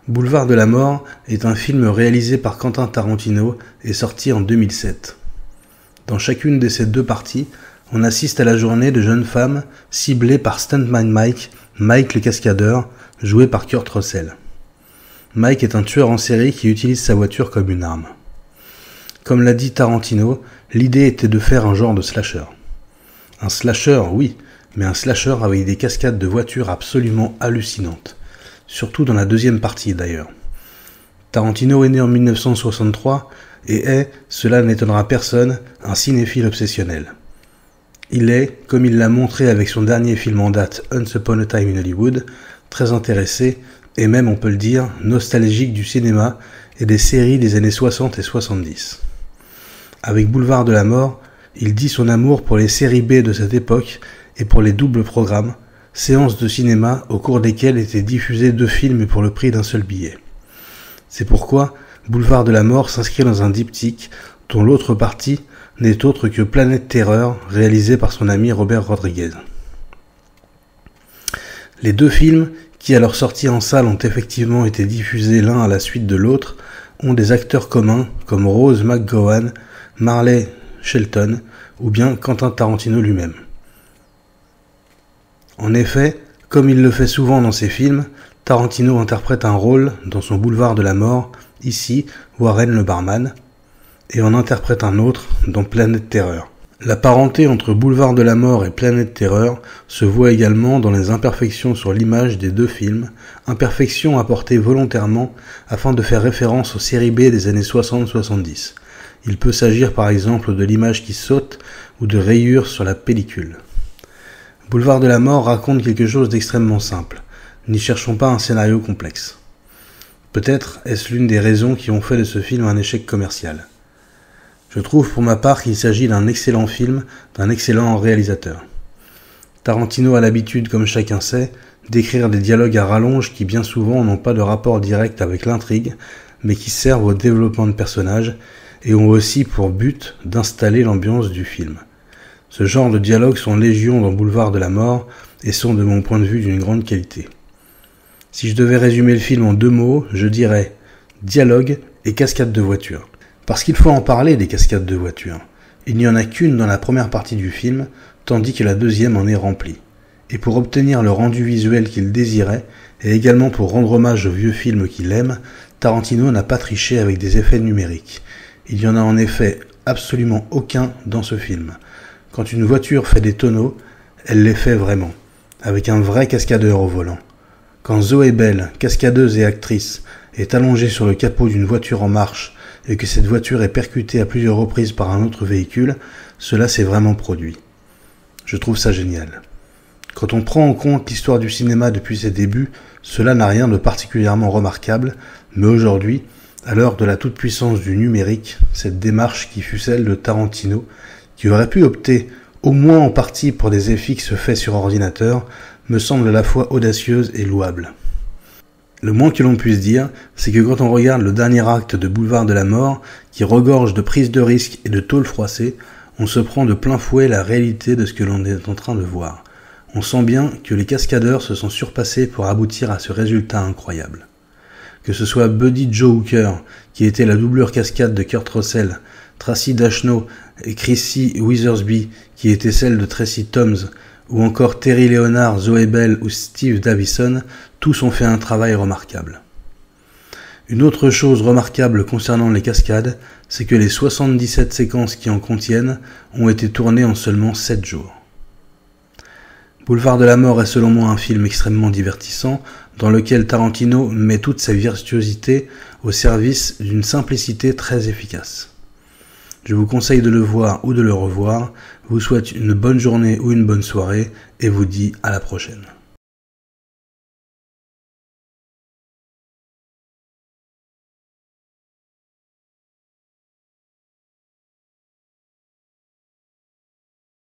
Boulevard de la Mort est un film réalisé par Quentin Tarantino et sorti en 2007. Dans chacune de ces deux parties, on assiste à la journée de jeunes femmes ciblées par Stuntman Mike, Mike le cascadeur, joué par Kurt Russell. Mike est un tueur en série qui utilise sa voiture comme une arme. Comme l'a dit Tarantino, l'idée était de faire un genre de slasher. Un slasher, oui, mais un slasher avec des cascades de voitures absolument hallucinantes. Surtout dans la deuxième partie d'ailleurs. Tarantino est né en 1963 et est, cela n'étonnera personne, un cinéphile obsessionnel. Il est, comme il l'a montré avec son dernier film en date Once Upon a Time in Hollywood, très intéressé, et même on peut le dire, nostalgique du cinéma et des séries des années 60 et 70. Avec Boulevard de la Mort, il dit son amour pour les séries B de cette époque et pour les doubles programmes, séances de cinéma au cours desquelles étaient diffusés 2 films pour le prix d'un seul billet. C'est pourquoi Boulevard de la Mort s'inscrit dans un diptyque dont l'autre partie n'est autre que Planète Terreur, réalisé par son ami Robert Rodriguez. Les 2 films, qui à leur sortie en salle ont effectivement été diffusés l'un à la suite de l'autre, ont des acteurs communs comme Rose McGowan, Marley Shelton ou bien Quentin Tarantino lui-même. En effet, comme il le fait souvent dans ses films, Tarantino interprète un rôle dans son Boulevard de la Mort, ici Warren le barman, et en interprète un autre dans Planète Terreur. La parenté entre Boulevard de la Mort et Planète Terreur se voit également dans les imperfections sur l'image des 2 films, imperfections apportées volontairement afin de faire référence aux séries B des années 60-70. Il peut s'agir par exemple de l'image qui saute ou de rayures sur la pellicule. Boulevard de la Mort raconte quelque chose d'extrêmement simple. N'y cherchons pas un scénario complexe. Peut-être est-ce l'une des raisons qui ont fait de ce film un échec commercial. Je trouve pour ma part qu'il s'agit d'un excellent film, d'un excellent réalisateur. Tarantino a l'habitude, comme chacun sait, d'écrire des dialogues à rallonge qui bien souvent n'ont pas de rapport direct avec l'intrigue, mais qui servent au développement de personnages et ont aussi pour but d'installer l'ambiance du film. Ce genre de dialogues sont légion dans Boulevard de la Mort et sont de mon point de vue d'une grande qualité. Si je devais résumer le film en 2 mots, je dirais dialogue et cascade de voiture. Parce qu'il faut en parler des cascades de voiture. Il n'y en a qu'une dans la première partie du film, tandis que la deuxième en est remplie. Et pour obtenir le rendu visuel qu'il désirait, et également pour rendre hommage au vieux film qu'il aime, Tarantino n'a pas triché avec des effets numériques. Il n'y en a en effet absolument aucun dans ce film. Quand une voiture fait des tonneaux, elle les fait vraiment, avec un vrai cascadeur au volant. Quand Zoé Bell, cascadeuse et actrice, est allongée sur le capot d'une voiture en marche et que cette voiture est percutée à plusieurs reprises par un autre véhicule, cela s'est vraiment produit. Je trouve ça génial. Quand on prend en compte l'histoire du cinéma depuis ses débuts, cela n'a rien de particulièrement remarquable, mais aujourd'hui, à l'heure de la toute-puissance du numérique, cette démarche qui fut celle de Tarantino, qui aurait pu opter au moins en partie pour des FX faits sur ordinateur, me semble à la fois audacieuse et louable. Le moins que l'on puisse dire, c'est que quand on regarde le dernier acte de Boulevard de la Mort, qui regorge de prises de risques et de tôles froissées, on se prend de plein fouet la réalité de ce que l'on est en train de voir. On sent bien que les cascadeurs se sont surpassés pour aboutir à ce résultat incroyable. Que ce soit Buddy Joe Hooker, qui était la doublure cascade de Kurt Russell, Tracy Dachsno et Chrissy Withersby, qui était celle de Tracy Thoms, ou encore Terry Leonard, Zoé Bell ou Steve Davison, tous ont fait un travail remarquable. Une autre chose remarquable concernant les cascades, c'est que les 77 séquences qui en contiennent ont été tournées en seulement 7 jours. Boulevard de la Mort est selon moi un film extrêmement divertissant, dans lequel Tarantino met toute sa virtuosité au service d'une simplicité très efficace. Je vous conseille de le voir ou de le revoir, vous souhaite une bonne journée ou une bonne soirée et vous dis à la prochaine.